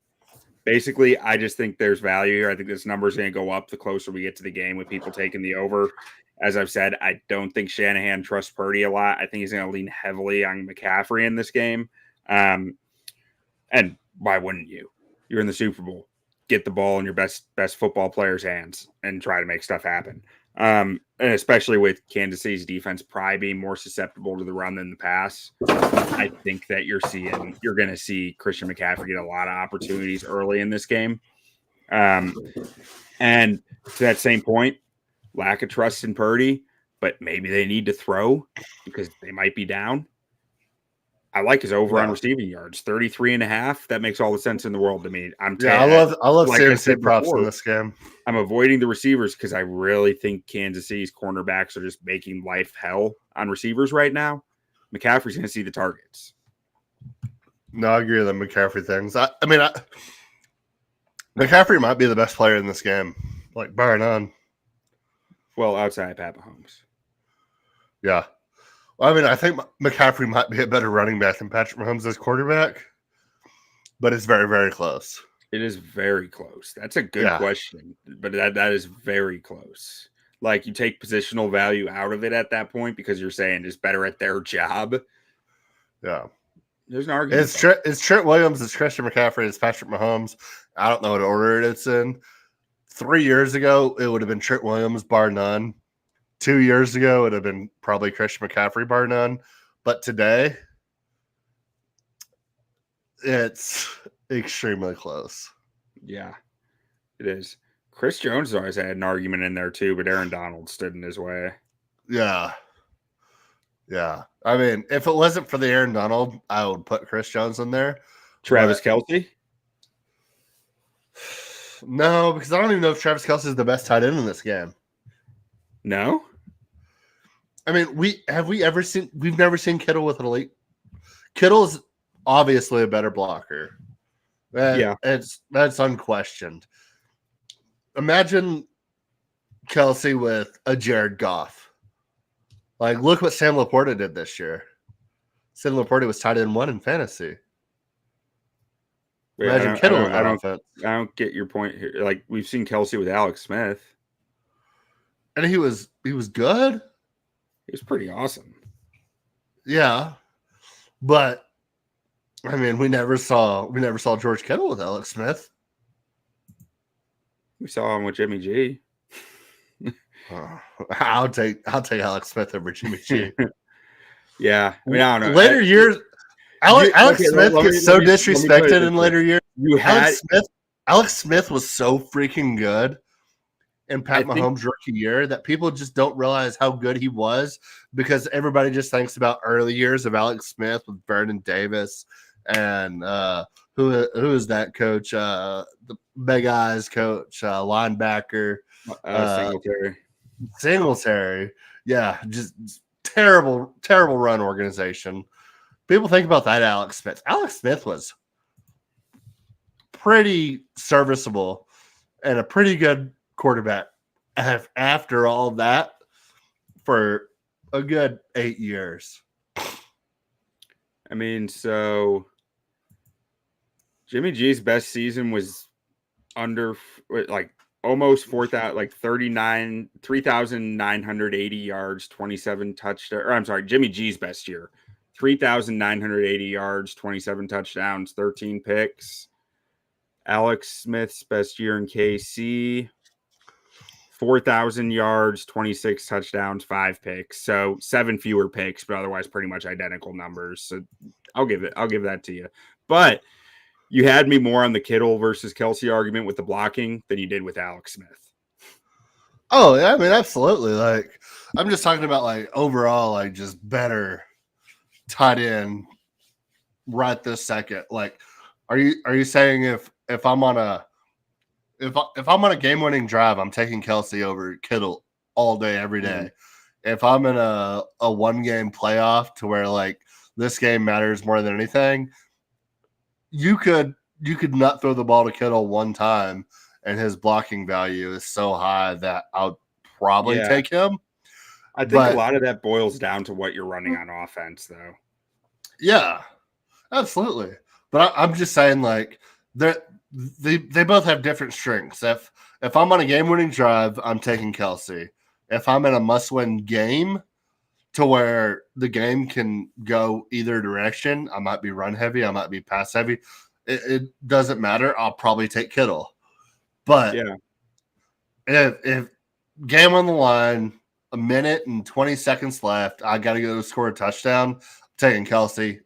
S3: Basically, I just think there's value here. I think this number is going to go up the closer we get to the game with people taking the over. As I've said, I don't think Shanahan trusts Purdy a lot. I think he's going to lean heavily on McCaffrey in this game. And why wouldn't you? You're in the Super Bowl. Get the ball in your best football player's hands and try to make stuff happen. And especially with Kansas City's defense probably being more susceptible to the run than the pass, I think that you're going to see Christian McCaffrey get a lot of opportunities early in this game. And to that same point, lack of trust in Purdy, but maybe they need to throw because they might be down. I like his over on receiving yards, 33.5. That makes all the sense in the world to me. I
S2: love CMC props in this game.
S3: I'm avoiding the receivers because I really think Kansas City's cornerbacks are just making life hell on receivers right now. McCaffrey's going to see the targets.
S2: No, I agree with the McCaffrey things. McCaffrey might be the best player in this game, like bar none.
S3: Well, outside of Pat Mahomes.
S2: Yeah. Well, I think McCaffrey might be a better running back than Patrick Mahomes as quarterback, but it's very, very close.
S3: It is very close. That's a good question, but that is very close. Like, you take positional value out of it at that point because you're saying it's better at their job.
S2: Yeah.
S3: There's an argument.
S2: It's Trent Williams, it's Christian McCaffrey, it's Patrick Mahomes. I don't know what order it's in. 3 years ago, it would have been Trent Williams, bar none. 2 years ago, it would have been probably Christian McCaffrey, bar none. But today, it's extremely close.
S3: Yeah, it is. Chris Jones always had an argument in there too, but Aaron Donald stood in his way.
S2: Yeah. Yeah. I mean, if it wasn't for the Aaron Donald, I would put Chris Jones in there.
S3: Travis
S2: But
S3: Kelce?
S2: no, because I don't even know if Travis Kelce is the best tight end in this game.
S3: No?
S2: I mean, we've never seen Kittle with an elite. Kittle's obviously a better blocker.
S3: Yeah.
S2: That's unquestioned. Imagine Kelce with a Jared Goff. Like, look what Sam Laporta did this year. Sam Laporta was tight end 1 in fantasy.
S3: Wait,
S2: Imagine Kittle with that offense.
S3: I don't get your point here. Like, we've seen Kelce with Alex Smith.
S2: And he was good.
S3: He was pretty awesome.
S2: Yeah. But I mean, we never saw George Kittle with Alex Smith.
S3: We saw him with Jimmy G.
S2: I'll take Alex Smith over Jimmy G.
S3: Yeah. I mean, I don't know.
S2: Later years, Alex Smith gets so disrespected in later years. Alex Smith was so freaking good in Pat Mahomes' rookie year that people just don't realize how good he was because everybody just thinks about early years of Alex Smith with Vernon Davis and who is that coach? The Big Eyes coach, linebacker, Singletary. Yeah, just terrible run organization. People think about that Alex Smith. Alex Smith was pretty serviceable and a pretty good quarterback after all that for a good 8 years.
S3: I mean, so Jimmy G's best season was under like almost 4,000, like 3,980 yards, 27 touchdowns. Or I'm sorry, Jimmy G's best year, 3,980 yards, 27 touchdowns, 13 picks. Alex Smith's best year in KC, 4,000 yards, 26 touchdowns, 5 picks. So 7 fewer picks, but otherwise pretty much identical numbers. So I'll give that to you. But you had me more on the Kittle versus Kelce argument with the blocking than you did with Alex Smith.
S2: Oh, yeah, I mean, absolutely. Like, I'm just talking about like overall, like just better tight end right this second. Like, are you saying if I'm on a game winning drive, I'm taking Kelce over Kittle all day, every day. Mm-hmm. If I'm in a 1-game playoff to where like this game matters more than anything, you could not throw the ball to Kittle one time and his blocking value is so high that I'll probably take him.
S3: I think a lot of that boils down to what you're running on offense, though.
S2: Yeah, absolutely. But I'm just saying, like, they both have different strengths. If I'm on a game-winning drive, I'm taking Kelce. If I'm in a must-win game to where the game can go either direction, I might be run-heavy, I might be pass-heavy. It doesn't matter. I'll probably take Kittle. But if game on the line, 1 minute and 20 seconds left, I got to go score a touchdown, I'm taking Kelce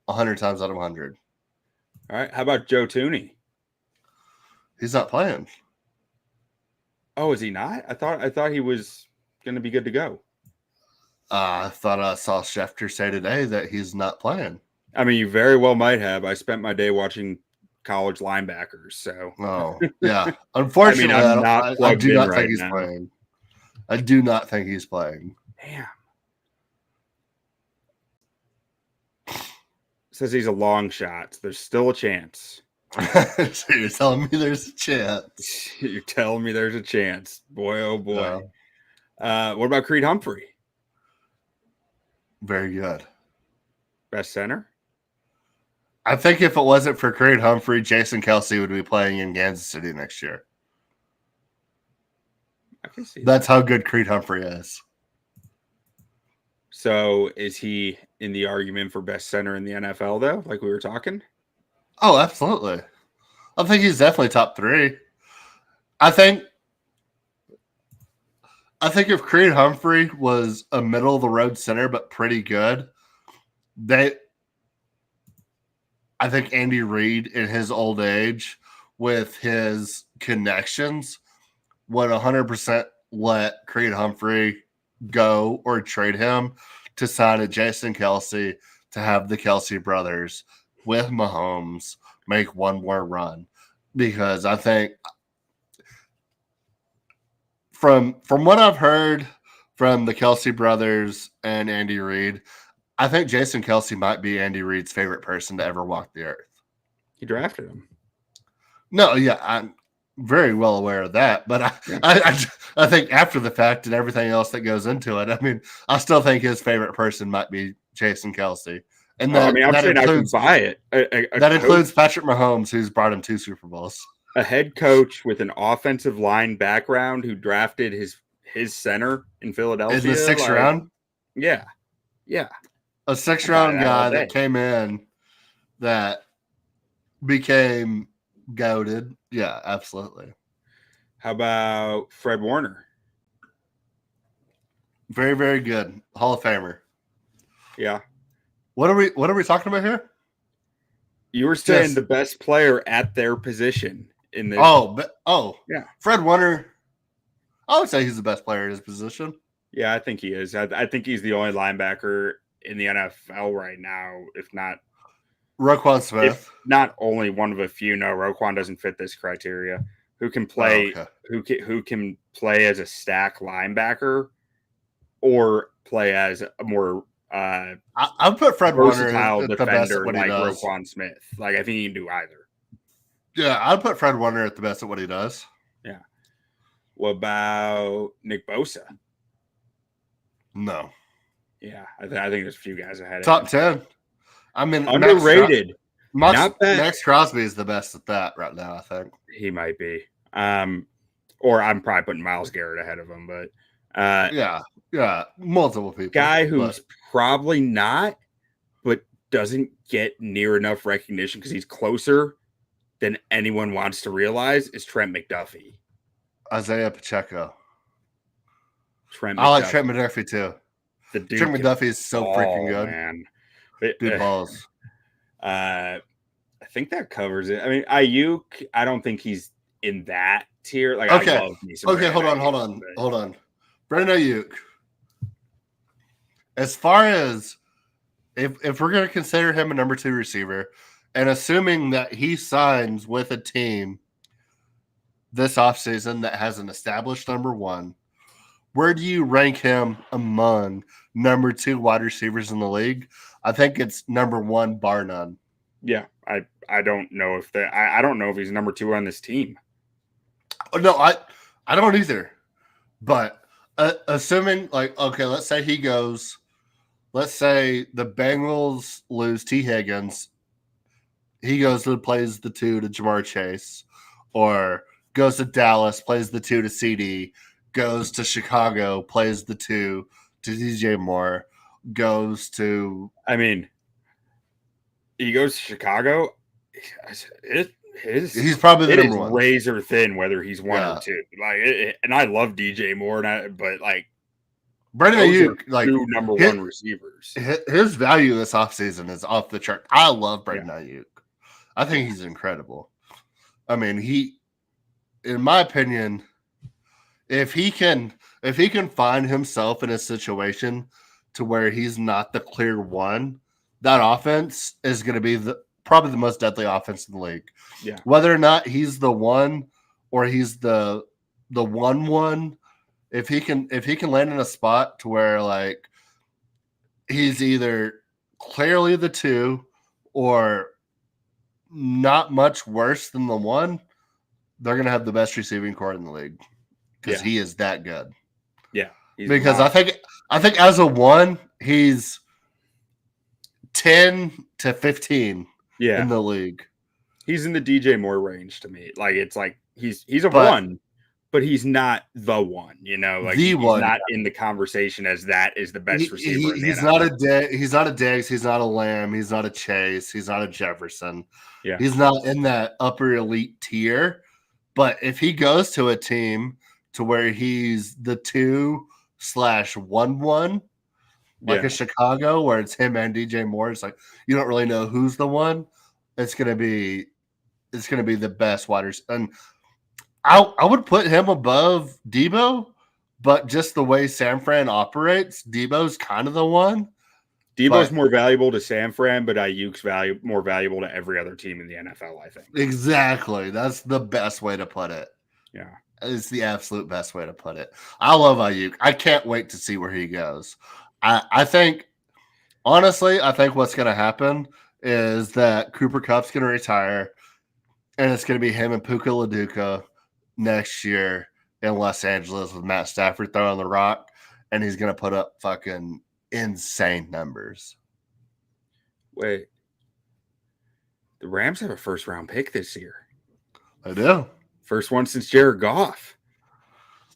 S2: 100 times out of 100.
S3: All right. How about Joe Tooney?
S2: He's not playing.
S3: Oh, is he not? I thought he was going to be good to go.
S2: I thought I saw Schefter say today that he's not playing.
S3: I mean, you very well might have. I spent my day watching college linebackers, so.
S2: Oh, yeah. Unfortunately, I do not think he's playing. I do not think he's playing.
S3: Damn. Says he's a long shot. So there's still a chance.
S2: So you're telling me there's a chance?
S3: You're telling me there's a chance. Boy, oh boy. What about Creed Humphrey?
S2: Very good.
S3: Best center?
S2: I think if it wasn't for Creed Humphrey, Jason Kelce would be playing in Kansas City next year.
S3: I can see
S2: that's how good Creed Humphrey is.
S3: So is he in the argument for best center in the NFL, though, like we were talking?
S2: Oh, absolutely. I think he's definitely top 3. I think if Creed Humphrey was a middle of the road center but pretty good, I I think Andy Reid in his old age with his connections would 100% let Creed Humphrey go or trade him to sign a Jason Kelsey to have the Kelsey brothers with Mahomes make one more run. Because I think from what I've heard from the Kelsey brothers and Andy Reid, I think Jason Kelsey might be Andy Reid's favorite person to ever walk the earth.
S3: He drafted him.
S2: No, yeah, I'm very well aware of that, but I think after the fact and everything else that goes into it, I mean, I still think his favorite person might be Jason Kelsey, and
S3: I mean, I'm
S2: that
S3: saying
S2: includes
S3: I can buy it. A
S2: that
S3: coach,
S2: includes Patrick Mahomes, who's brought him 2 Super Bowls.
S3: a head coach with an offensive line background who drafted his center in Philadelphia
S2: In the 6th round,
S3: Yeah,
S2: a 6th round
S3: that all
S2: guy
S3: day.
S2: that came in that became goated. Yeah, absolutely.
S3: How about Fred Warner?
S2: Very, very good. Hall of Famer.
S3: Yeah.
S2: What are we talking about here?
S3: You were saying
S2: Yes.
S3: the best player at their position in this.
S2: Yeah. Fred Warner. I would say he's the best player at his position.
S3: Yeah, I think he is. I think he's the only linebacker in the NFL right now, if not
S2: Roquan Smith.
S3: If not only one of a few. No, Roquan doesn't fit this criteria. Who can play? Who can play as a stack linebacker, or play as a more
S2: I'd put Fred
S3: versatile
S2: Warner at the best at
S3: defender
S2: what
S3: like
S2: he does.
S3: Roquan Smith. Like I think he can do either.
S2: Yeah, I'd put Fred Warner at the best at what he does.
S3: Yeah. What about Nick Bosa?
S2: No.
S3: Yeah, I think there's a few guys ahead.
S2: Top 10. I mean,
S3: underrated.
S2: Max Crosby is the best at that right now. I think
S3: he might be. Or I'm probably putting Myles Garrett ahead of him, but
S2: yeah, multiple people.
S3: Guy who's probably not, but doesn't get near enough recognition because he's closer than anyone wants to realize is Trent McDuffie.
S2: Isaiah Pacheco.
S3: I
S2: like Trent McDuffie too.
S3: Trent
S2: McDuffie is so freaking good,
S3: man.
S2: Dude balls.
S3: I think that covers it. I mean, Ayuk, I don't think he's in that tier. Like,
S2: okay,
S3: I love me some
S2: hold on. Brandon Ayuk. As far as if we're going to consider him a number 2 receiver, and assuming that he signs with a team this offseason that has an established number 1, where do you rank him among number 2 wide receivers in the league? I think it's number 1, bar none.
S3: Yeah, I don't know if I don't know if he's number 2 on this team.
S2: No, I don't either. But assuming let's say he goes. Let's say the Bengals lose T. Higgins. He goes and plays the 2 to Jamar Chase, or goes to Dallas, plays the 2 to CD, goes to Chicago, plays the 2 to DJ Moore, goes to.
S3: I mean, he goes to Chicago.
S2: He's probably the number 1.
S3: Razor thin whether he's 1 or 2. And I love DJ Moore, but
S2: Brandon Ayuk,
S3: 2 number 1 receivers.
S2: His value this offseason is off the chart. I love Brandon Ayuk. I think he's incredible. I mean, in my opinion, if he can find himself in a situation to where he's not the clear 1, that offense is going to be probably the most deadly offense in the league.
S3: Yeah.
S2: Whether or not he's the 1 or he's the 1-1, if he can land in a spot to where he's either clearly the 2 or not much worse than the 1, they're going to have the best receiving core in the league because he is that good.
S3: Yeah.
S2: Because I think as a 1, he's 10 to 15 in the league.
S3: He's in the DJ Moore range to me. It's he's a 1, but he's not the 1, he's
S2: one.
S3: Not in the conversation as that is the best receiver.
S2: He's not a Diggs, he's not a Lamb, he's not a Chase, he's not a Jefferson.
S3: Yeah.
S2: He's not in that upper elite tier. But if he goes to a team to where he's the 2/1-1, like a Chicago, where it's him and DJ Moore, it's you don't really know who's the 1. it's gonna be the best wide receiver. And I would put him above Debo, but just the way San Fran operates, Debo's kind of the one.
S3: Debo's more valuable to San Fran, but Ayuk's more valuable to every other team in the NFL, I think.
S2: Exactly. That's the best way to put it.
S3: Yeah.
S2: It's the absolute best way to put it. I love Ayuk. I can't wait to see where he goes. I think, honestly, what's going to happen is that Cooper Kupp's going to retire, and it's going to be him and Puka Laduca next year in Los Angeles with Matt Stafford throwing the rock, and he's going to put up fucking insane numbers.
S3: Wait. The Rams have a first-round pick this year.
S2: They do.
S3: First one since Jared Goff.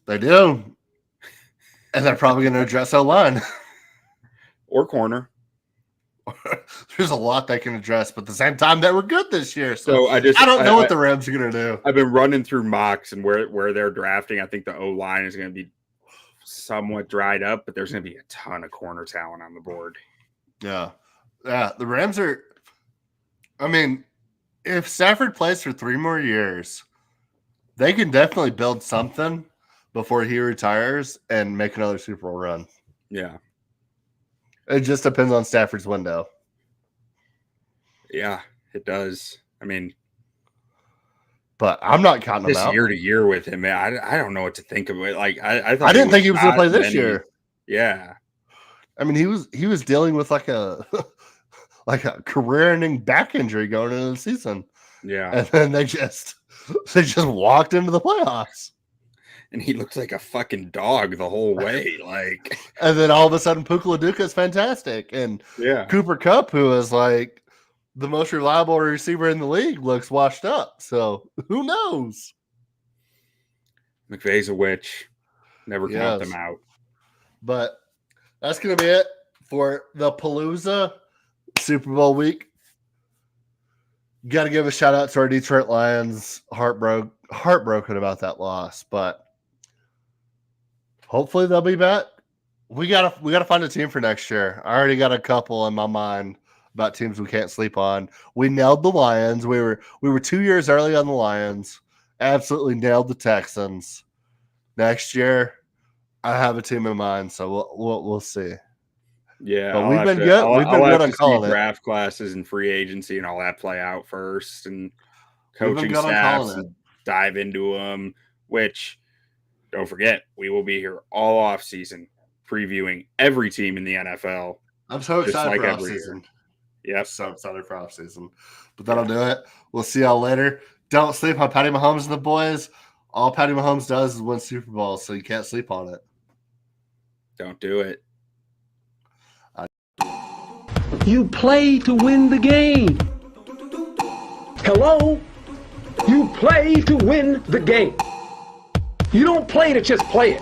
S2: They do. And they're probably going to address O-line.
S3: Or corner.
S2: There's a lot they can address, but at the same time, they were good this year.
S3: So I
S2: don't know what the Rams are going to do.
S3: I've been running through mocks and where they're drafting. I think the O-line is going to be somewhat dried up, but there's going to be a ton of corner talent on the board.
S2: Yeah. Yeah. The Rams are, I mean, if Stafford plays for 3 more years, they can definitely build something before he retires and make another Super Bowl run.
S3: Yeah.
S2: It just depends on Stafford's window.
S3: Yeah, it does. I mean,
S2: but I'm not counting him out.
S3: Year to year with him, man. I don't know what to think of it. Like I
S2: didn't think he was going to play this year.
S3: Yeah.
S2: I mean, he was dealing with like a career-ending back injury going into the season.
S3: Yeah.
S2: And then they just walked into the playoffs.
S3: And he looks like a fucking dog the whole way. Like,
S2: and then all of a sudden Puka Laduca is fantastic. And Cooper Kupp, who is like the most reliable receiver in the league, looks washed up. So who knows?
S3: McVay's a witch. Never count them out.
S2: But that's going to be it for the Palooza Super Bowl week. Got to give a shout out to our Detroit Lions. Heartbroken about that loss, but hopefully they'll be back. We gotta find a team for next year. I already got a couple in my mind about teams we can't sleep on. We nailed the Lions. We were 2 years early on the Lions. Absolutely nailed the Texans. Next year, I have a team in mind, so we'll see.
S3: Yeah,
S2: but we've been good. We've been good on calling it.
S3: Draft classes and free agency and all that play out first, and coaching staffs and dive into them. Which, don't forget, we will be here all off season previewing every team in the NFL.
S2: I'm so excited for off season.
S3: Yep,
S2: so excited for off season. But that'll do it. We'll see y'all later. Don't sleep on Patty Mahomes and the boys. All Patty Mahomes does is win Super Bowls, so you can't sleep on it.
S3: Don't do it.
S4: You play to win the game. Hello? You play to win the game. You don't play to just play it.